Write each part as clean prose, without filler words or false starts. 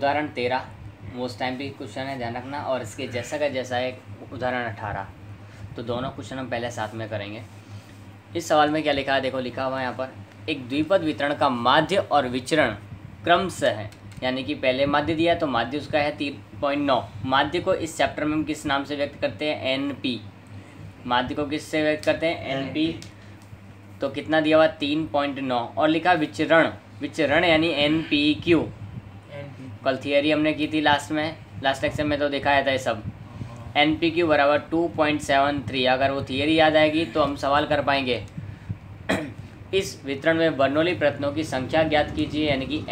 उदाहरण 13 most time भी question है, ध्यान रखना। और इसके जैसा का जैसा एक उदाहरण 18। तो दोनों क्वेश्चन हम पहले साथ में करेंगे। इस सवाल में क्या लिखा है, देखो लिखा हुआ है यहाँ पर, एक द्विपद वितरण का माध्य और विचरण क्रमशः है। यानी कि पहले माध्य दिया है तो माध्य उसका है 3.9। माध्य को इस चैप्टर में हम किस नाम से व्यक्त करते हैं, एन पी। माध्य को किससे व्यक्त करते हैं, एन पी। तो कितना दिया हुआ, 3.9। और लिखा विचरण, विचरण यानी एन पी क्यू। कल थियरी हमने की थी लास्ट लेक्चर में तो दिखाया था ये सब। एन पी क्यू बराबर 2.73। अगर वो थियरी याद आएगी तो हम सवाल कर पाएंगे। इस वितरण में बर्नौली प्रश्नों की संख्या ज्ञात कीजिए, यानी कि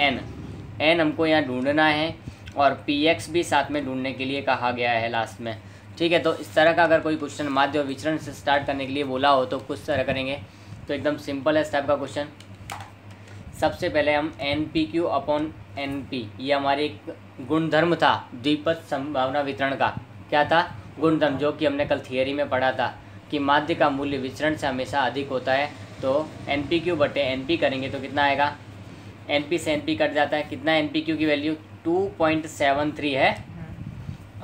एन हमको यहाँ ढूंढना है और पी एक्स भी साथ में ढूंढने के लिए कहा गया है लास्ट में। ठीक है, तो इस तरह का अगर कोई क्वेश्चन माध्य और विचरण से स्टार्ट करने के लिए बोला हो तो कुछ तरह करेंगे। तो एकदम सिंपल है इस टाइप का क्वेश्चन। सबसे पहले हम N P Q upon N P, ये हमारी एक गुणधर्म था द्विपद संभावना वितरण का। क्या था, गुणधर्म, जो कि हमने कल थियरी में पढ़ा था कि माध्य का मूल्य विचरण से हमेशा अधिक होता है। तो एन पी क्यू बटे एन पी करेंगे तो कितना आएगा, एन पी से एन पी कट जाता है, कितना एन पी क्यू की वैल्यू 2.73 है,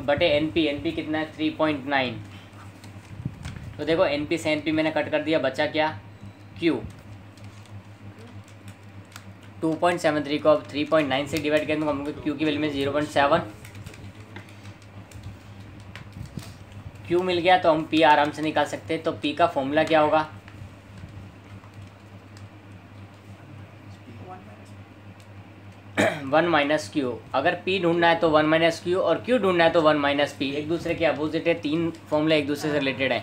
बटे एन पी कितना है 3.9। तो देखो एन पी से एन पी मैंने कट कर दिया, बचा क्या, क्यू। 2.73 को अब 3.9 से डिवाइड करेंगे तो हमको क्यू की वैल्यू में 0.7 क्यू मिल गया। तो हम पी आराम से निकाल सकते हैं। तो पी का फॉर्मूला क्या होगा, 1 माइनस क्यू। अगर पी ढूंढना है तो 1 माइनस क्यू और क्यू ढूंढना है तो 1 माइनस पी। एक दूसरे के अपोजिट है, तीन फॉर्मूले एक दूसरे से रिलेटेड है।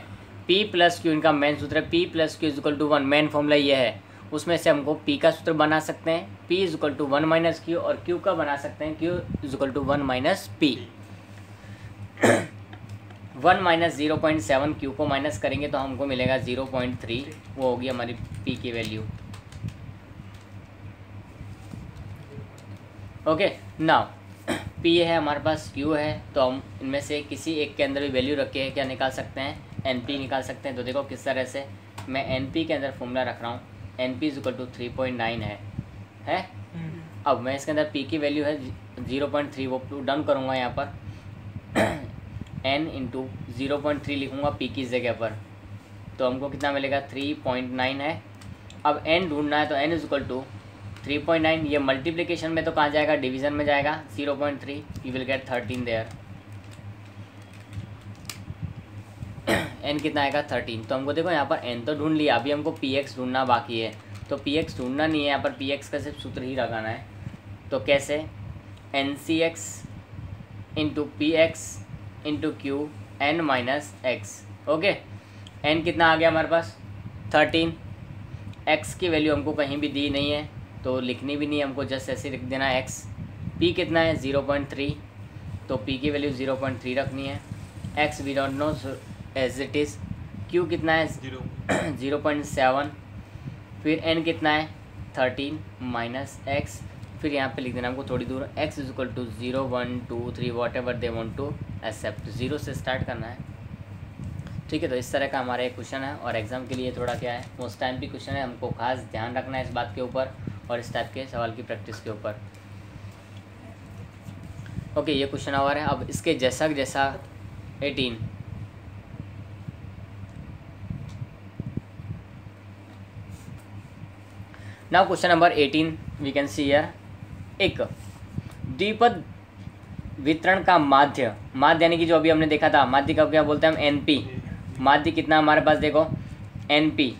पी प्लस क्यू इनका मेन सूत्र है, P plus Q is equal to 1। Main formula ये है, उसमें से हमको पी का सूत्र बना सकते हैं, P is equal to 1 minus Q, और क्यू का बना सकते हैं, Q is equal to 1 minus P. 1 minus 0.7 Q को माइनस करेंगे तो हमको मिलेगा 0.3, वो होगी हमारी पी की वैल्यू। ओके, नाउ पी है हमारे पास, क्यू है, तो हम इनमें से किसी एक के अंदर भी वैल्यू रख के क्या निकाल सकते हैं, एन पी निकाल सकते हैं। तो देखो किस तरह से, मैं एन पी के अंदर फॉर्मूला रख रहा हूँ, N P is equal to 3.9 है। अब मैं इसके अंदर पी की वैल्यू है 0.3, वो डन करूँगा यहाँ पर एन इंटू 0.3 लिखूँगा पी की जगह पर, तो हमको कितना मिलेगा 3.9 है। अब एन ढूंढना है तो एन इज इक्वल टू 3.9, ये मल्टीप्लिकेशन में तो कहाँ जाएगा, डिवीजन में जाएगा, 0.3, you will get 13 there. N कितना आएगा 13। तो हमको देखो यहाँ पर एन तो ढूंढ लिया, अभी हमको पी एक्स ढूंढना बाकी है। तो पी एक्स ढूंढना नहीं है, यहाँ पर पी एक्स का सिर्फ सूत्र ही लगाना है। तो कैसे, N C X into P X into Q N minus X. Okay, N कितना आ गया हमारे पास 13, एक्स की वैल्यू हमको कहीं भी दी नहीं है तो लिखनी भी नहीं है हमको, जस्ट ऐसे लिख देना है एक्स। पी कितना है 0.3, तो पी की वैल्यू 0.3 रखनी है। X we don't know as it is. Q कितना है 0.7, फिर एन कितना है 13 माइनस एक्स, फिर यहाँ पे लिख देना हमको थोड़ी दूर, X is equal to 0, 1, 2, 3 whatever they want to accept. 0 से स्टार्ट करना है। ठीक है, तो इस तरह का हमारा एक क्वेश्चन है और एग्जाम के लिए थोड़ा क्या है, मोस्ट टाइम भी क्वेश्चन है, हमको खास ध्यान रखना है इस बात के ऊपर और इस टाइप के सवाल की प्रैक्टिस के ऊपर। ओके, ये क्वेश्चन और है। अब इसके जैसा 18, now question number 18 we can see here, एक द्विपद वितरण का माध्य यानी कि जो अभी हमने देखा था, माध्य का क्या बोलते हैं हम, एन पी। माध्य कितना हमारे पास देखो एन पी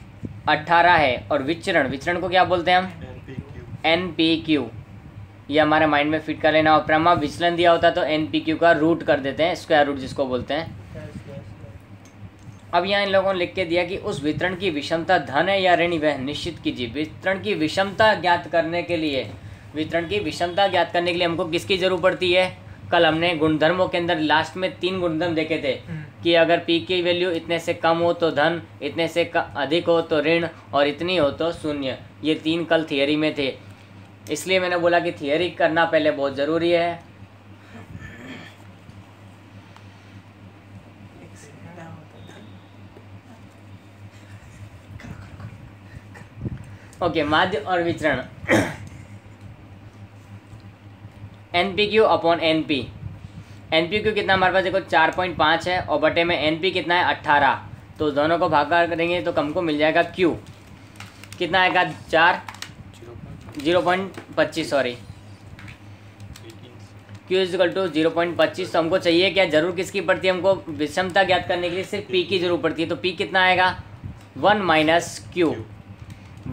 18 है, और विचरण को क्या बोलते हैं हम, एन पी क्यू। ये हमारे माइंड में फिट कर लेना। और प्रमा विचलन दिया होता है तो एन पी क्यू का रूट कर देते हैं, स्क्वायर रूट जिसको बोलते हैं। अब यहाँ इन लोगों ने लिख के दिया कि उस वितरण की विषमता धन है या ऋण, वह निश्चित कीजिए। वितरण की विषमता ज्ञात करने के लिए हमको किसकी जरूरत पड़ती है, कल हमने गुणधर्मों के अंदर लास्ट में 3 गुणधर्म देखे थे कि अगर पी की वैल्यू इतने से कम हो तो धन, इतने से अधिक हो तो ऋण, और इतनी हो तो शून्य। ये 3 कल थियरी में थे, इसलिए मैंने बोला कि थियरी करना पहले बहुत ज़रूरी है। ओके, माध्य और विचरण। N P Q upon N P. N P Q कितना हमारे पास देखो 4.5 है और बटे में एन पी कितना है 18, तो दोनों को भाग करेंगे तो हमको मिल जाएगा क्यू कितना आएगा 0.25 sorry Q is equal to 0.25। तो हमको चाहिए क्या, जरूर किसकी पड़ती है, हमको विषमता ज्ञात करने के लिए सिर्फ पी की जरूर पड़ती है। तो पी कितना आएगा 1 माइनस क्यू,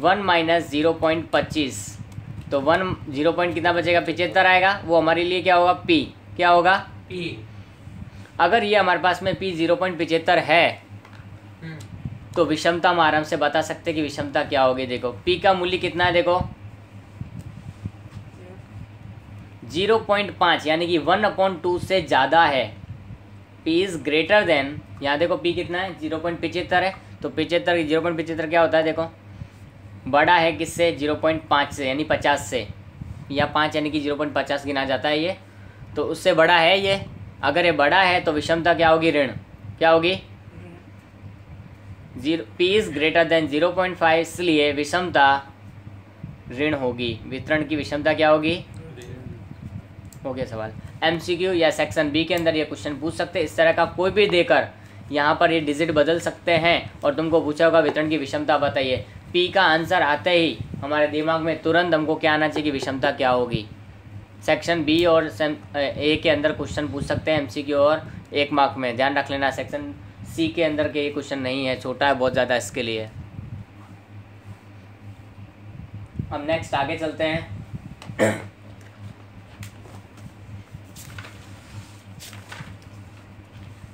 1 माइनस 0.25, तो 0 कितना बचेगा 75 आएगा, वो हमारे लिए क्या होगा पी, क्या होगा पी। अगर ये हमारे पास में पी 0.75 है तो विषमता हम आराम से बता सकते हैं कि विषमता क्या होगी। देखो पी का मूल्य कितना है, देखो 0.5 यानी कि 1/2 से ज़्यादा है। पी इज़ ग्रेटर देन, यहाँ देखो पी कितना है 0.75 है, तो 0.75 क्या होता है, देखो बड़ा है किससे 0.5 से यानी 50 से, या 5 यानी कि 0.50 गिना जाता है ये, तो उससे बड़ा है ये। अगर ये बड़ा है तो विषमता क्या होगी, ऋण, क्या होगी पी इज़ ग्रेटर देन 0.5, इसलिए विषमता ऋण होगी। वितरण की विषमता क्या होगी, हो गया सवाल। एमसीक्यू या सेक्शन बी के अंदर ये क्वेश्चन पूछ सकते हैं, इस तरह का कोई भी देकर यहाँ पर ये डिजिट बदल सकते हैं और तुमको पूछा होगा वितरण की विषमता बताइए। पी का आंसर आते ही हमारे दिमाग में तुरंत हमको क्या आना चाहिए कि विषमता क्या होगी। सेक्शन बी और ए के अंदर क्वेश्चन पूछ सकते हैं एमसीक्यू और 1 मार्क में, ध्यान रख लेना। सेक्शन सी के अंदर के ये क्वेश्चन नहीं है, छोटा है बहुत ज़्यादा इसके लिए। हम नेक्स्ट आगे चलते हैं।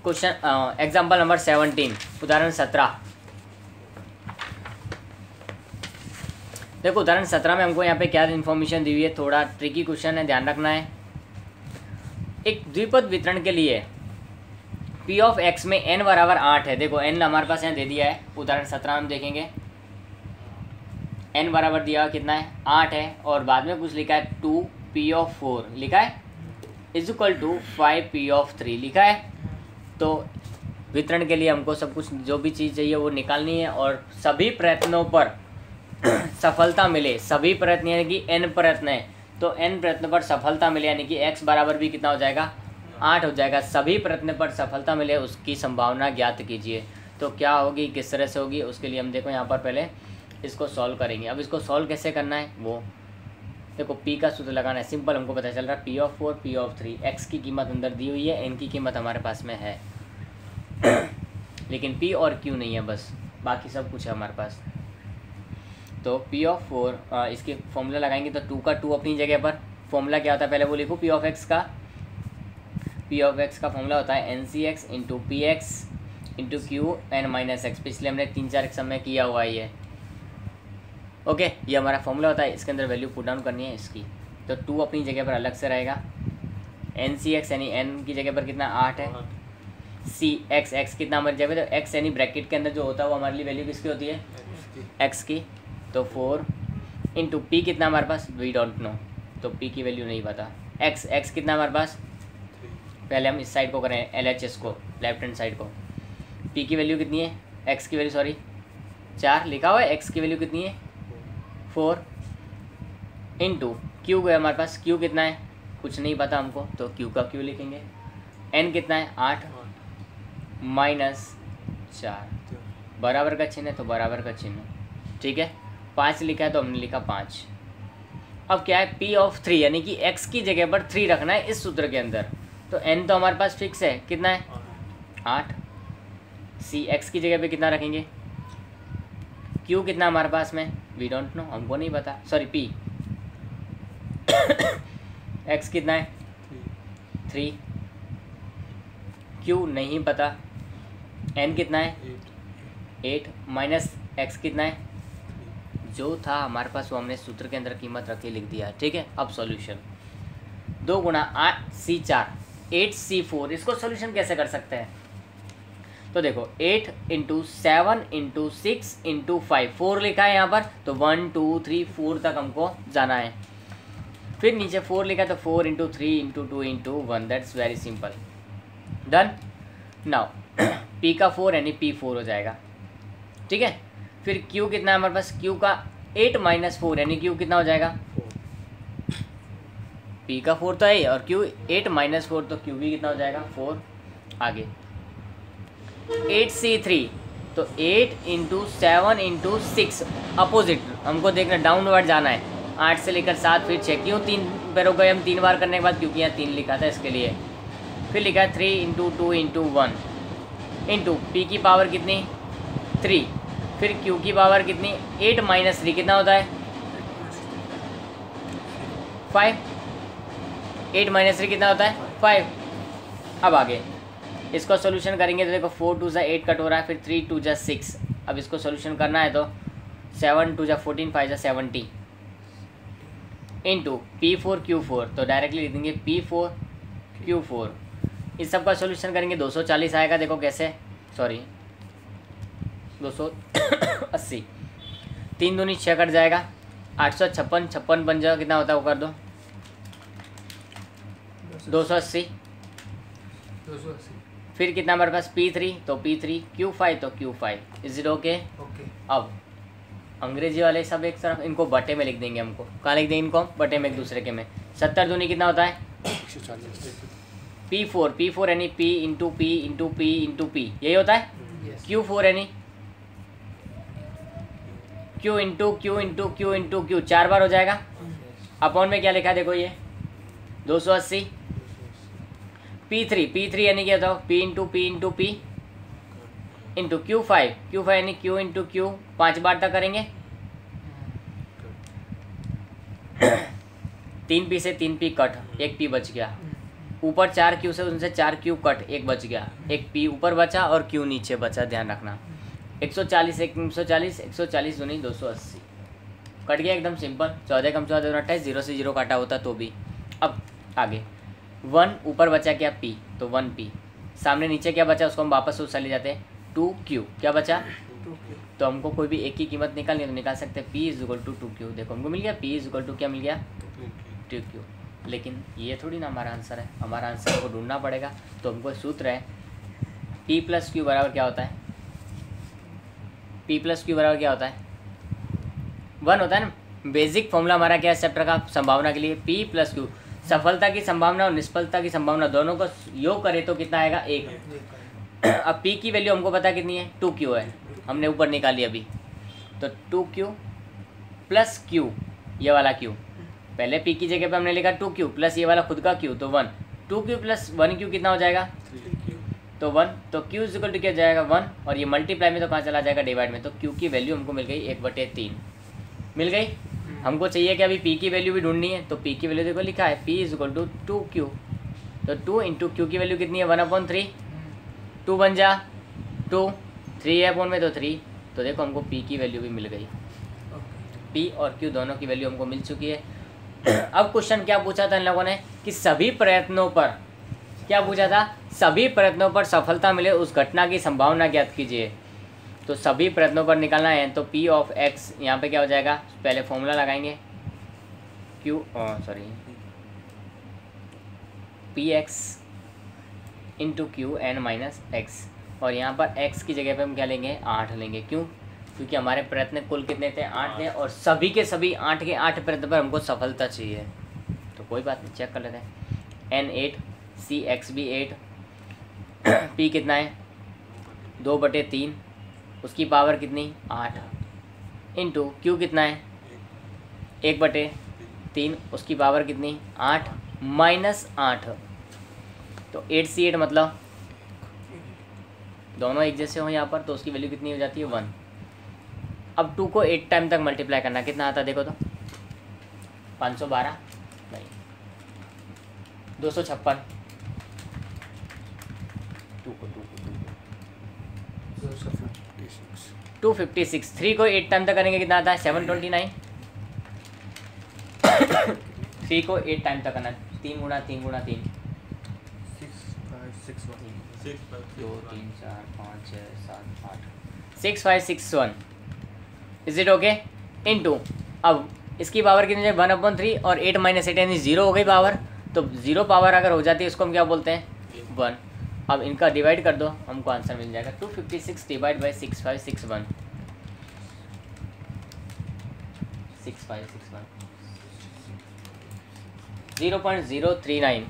क्वेश्चन एग्जाम्पल नंबर 17, उदाहरण 17। देखो उदाहरण 17 में हमको यहाँ पे क्या इन्फॉर्मेशन दी हुई है, थोड़ा ट्रिकी क्वेश्चन है, ध्यान रखना है। एक द्विपद वितरण के लिए पी ऑफ एक्स में n बराबर 8 है। देखो n हमारे पास यहाँ दे दिया है, उदाहरण 17 हम देखेंगे n बराबर दिया कितना है 8 है, और बाद में कुछ लिखा है 2 p ऑफ 4 लिखा है is equal to 5 p of 3 लिखा है। तो वितरण के लिए हमको सब कुछ जो भी चीज़ चाहिए वो निकालनी है, और सभी प्रयत्नों पर सफलता मिले, सभी प्रयत्न यानी कि n प्रयत्न है तो n प्रयत्न पर सफलता मिले यानी कि x बराबर भी कितना हो जाएगा 8 हो जाएगा। सभी प्रयत्न पर सफलता मिले उसकी संभावना ज्ञात कीजिए। तो क्या होगी, किस तरह से होगी, उसके लिए हम देखो यहाँ पर पहले इसको सॉल्व करेंगे। अब इसको सॉल्व कैसे करना है, वो देखो p का सूत्र लगाना है, सिंपल हमको पता चल रहा है p of 4 p of 3, x की कीमत अंदर दी हुई है, n की कीमत हमारे पास में है लेकिन p और q नहीं है, बस बाकी सब कुछ है हमारे पास। तो p ऑफ 4 इसके फॉर्मूला लगाएंगे तो 2 का 2 अपनी जगह पर, फॉर्मूला क्या होता है पहले वो लिखो। p ऑफ x का फॉर्मूला होता है NCx into P X into Q N minus X. पिछले हमने 3-4 एग्जाम में किया हुआ है ये, ओके ये हमारा फॉर्मूला होता है। इसके अंदर वैल्यू पुट डाउन करनी है इसकी, तो 2 अपनी जगह पर अलग से रहेगा। NCx यानी n की जगह पर कितना 8 है, x कितना हमारी जगह पर, तो x यानी ब्रैकेट के अंदर जो होता है वो हमारे लिए वैल्यू किसकी होती है x की, तो 4 इंटू पी कितना हमारे पास वी डोंट नो, तो p की वैल्यू नहीं पता। x कितना हमारे पास, पहले हम इस साइड को करें LHS को, लेफ्ट हैंड साइड को। p की वैल्यू कितनी है, x की वैल्यू सॉरी 4 लिखा हुआ है, x की वैल्यू कितनी है 4 इंटू q है हमारे पास, q कितना है कुछ नहीं पता हमको, तो q का q लिखेंगे। n कितना है 8 माइनस 4 बराबर का चिन्ह है तो बराबर का चिन्ह, ठीक है। 5 लिखा है तो हमने लिखा 5। अब क्या है p ऑफ 3 यानी कि x की जगह पर 3 रखना है इस सूत्र के अंदर, तो n तो हमारे पास फिक्स है कितना है 8, c x की जगह पे कितना रखेंगे, q कितना हमारे पास में वी डोंट नो हमको नहीं पता, सॉरी p x कितना है 3, q नहीं पता, n कितना है 8 माइनस x कितना है जो था हमारे पास वो हमने सूत्र के अंदर कीमत रख के लिख दिया, ठीक है। अब सॉल्यूशन 2 गुणा 8c4 8c4, इसको सॉल्यूशन कैसे कर सकते हैं, तो देखो 8 इंटू 7 इंटू 6 इंटू 5, 4 लिखा है यहाँ पर, तो 1 2 3 4 तक हमको जाना है। फिर नीचे 4 लिखा है तो 4 into 3 into 2 into 1, that's very simple, done. Now p का 4 यानी p 4 हो जाएगा, ठीक है। फिर q कितना है हमारे पास, q का 8 माइनस 4 यानी q कितना हो जाएगा, पी का 4 तो है और क्यू 8 माइनस 4 तो क्यू भी कितना हो जाएगा 4। आगे 8C3 तो 8 इंटू 7 इंटू 6 अपोजिट हमको देखना डाउनवर्ड जाना है। 8 से लेकर 7 फिर 6 क्यों 3 पे रुक गए हम 3 बार करने के बाद, क्योंकि यहाँ 3 लिखा था इसके लिए। फिर लिखा है 3 इंटू 2 इंटू 1 इंटू पी की पावर कितनी 3, फिर क्यू की पावर कितनी 8 माइनस 3 कितना होता है 5। 8 माइनस 3 कितना होता है 5। अब आगे इसको सोल्यूशन करेंगे तो देखो 4 2 जा 8 कट हो रहा है, फिर 3 2 जा 6। अब इसको सोल्यूशन करना है तो 7 2 जा 14 5 जा 70 इंटू P4 Q4 तो डायरेक्टली लिख देंगे P4 Q4। इस सब का सोल्यूशन करेंगे 240 आएगा। देखो कैसे, सॉरी 280, 3 दूनी 6 कट जाएगा, 856 56 बन जाएगा, कितना होता है वो कर दो 280। फिर कितना हमारे पास P3 तो P3 Q5 तो Q5 इज इट ओके। अब अंग्रेजी वाले सब एक तरफ, इनको बटे में लिख देंगे, हमको कहाँ लिख देंगे इनको बटे में एक दूसरे के में। 70 दूनी कितना होता है P4 यानी P into P into P into P यही होता है। Q4 यानी Q into Q into Q into Q 4 बार हो जाएगा। अपॉन में क्या लिखा है देखो ये 280। P3 यानी क्या होता है P into P into Q5 यानी Q इंटू Q 5 बार तक करेंगे। 3 P से 3 P कट, 1 P बच गया। ऊपर 4 Q से उनसे 4 Q कट, 1 बच गया, 1 P ऊपर बचा और Q नीचे बचा, ध्यान रखना। 140 140 दूनी 280 कट गया, एकदम सिंपल। 14 कम 14 28, 0 से 0 काटा होता तो भी। अब आगे 1 ऊपर बचा क्या P तो 1 P, सामने नीचे क्या बचा उसको हम वापस उस ले जाते हैं 2Q, क्या बचा 2Q। तो हमको कोई भी एक की कीमत निकालनी है तो निकाल सकते हैं P is equal to 2Q। देखो हमको मिल गया P इज इक्वल टू क्या मिल गया 2Q। लेकिन ये थोड़ी ना हमारा आंसर है, हमारा आंसर को ढूंढना पड़ेगा। तो हमको सूत्र है P प्लस Q बराबर क्या होता है, P प्लस Q बराबर क्या होता है 1 होता है ना। बेसिक फॉर्मूला हमारा क्या है चैप्टर का संभावना के लिए P प्लस Q, सफलता की संभावना और निष्फलता की संभावना दोनों को योग करे तो कितना आएगा 1। अब P की वैल्यू हमको पता कितनी है 2Q है, हमने ऊपर निकाली अभी। तो 2Q प्लस Q, ये वाला Q, पहले P की जगह पे हमने लिखा 2Q प्लस ये वाला खुद का Q तो 1। 2Q प्लस 1Q कितना हो जाएगा 3Q। तो 1, तो Q इज इक्वल टू क्या जाएगा 1 और ये मल्टीप्लाई में तो कहाँ चला जाएगा डिवाइड में। तो Q की वैल्यू हमको मिल गई 1/3 मिल गई। हमको चाहिए कि अभी P की वैल्यू भी ढूंढनी है। तो P की वैल्यू देखो लिखा है P is equal to 2Q, तो 2 इंटू Q की वैल्यू कितनी है 1/3, 2 बन जा 2, 3 है अपॉन में तो 3। तो देखो हमको P की वैल्यू भी मिल गई, P और Q दोनों की वैल्यू हमको मिल चुकी है। अब क्वेश्चन क्या पूछा था इन लोगों ने कि सभी प्रयत्नों पर, क्या पूछा था सभी प्रयत्नों पर सफलता मिले उस घटना की संभावना ज्ञात कीजिए। तो सभी प्रयत्नों पर निकालना है तो P ऑफ X यहाँ पे क्या हो जाएगा, पहले फॉर्मूला लगाएंगे Px into Q n minus x, और यहाँ पर x की जगह पे हम क्या लेंगे 8 लेंगे। क्यों, क्योंकि हमारे प्रयत्न कुल कितने थे 8 थे और सभी के सभी 8 के 8 प्रयत्न पर हमको सफलता चाहिए। तो कोई बात नहीं, चेक कर लेते हैं। n 8, Cx भी 8, P कितना है 2/3, उसकी पावर कितनी 8 इंटू Q कितना है 1/3, उसकी पावर कितनी 8 माइनस 8। तो 8C8 मतलब दोनों एक जैसे हो यहाँ पर, तो उसकी वैल्यू कितनी हो जाती है 1। अब 2 को 8 टाइम तक मल्टीप्लाई करना कितना आता है देखो तो 512 नहीं 256, 256, 3 को 8 टाइम तक करेंगे कितना आता है 729। 3 को 8 टाइम तक करना 3 गुणा 3 गुणा 3 2 3 4 5 6 7 8 6561 इज इट ओके इनटू। अब इसकी पावर कितनी है 1/3 और 8 माइनस 8 यानी 0 हो गई पावर। तो 0 पावर अगर हो जाती है इसको हम क्या बोलते हैं 1। अब इनका डिवाइड कर दो हमको आंसर मिल जाएगा 256 डिवाइड बाई 6561 6561 0.039।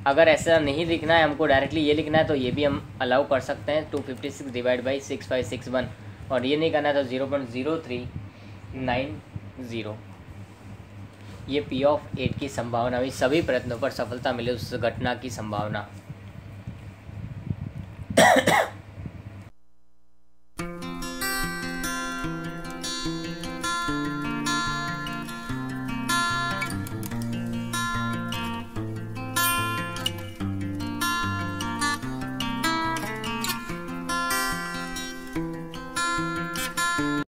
अगर ऐसा नहीं लिखना है हमको, डायरेक्टली ये लिखना है तो ये भी हम अलाउ कर सकते हैं, 256 डिवाइड बाई 6561, और ये नहीं करना है तो 0.0390। ये P ऑफ 8 की संभावना हुई, सभी प्रयत्नों पर सफलता मिले उस घटना की संभावना।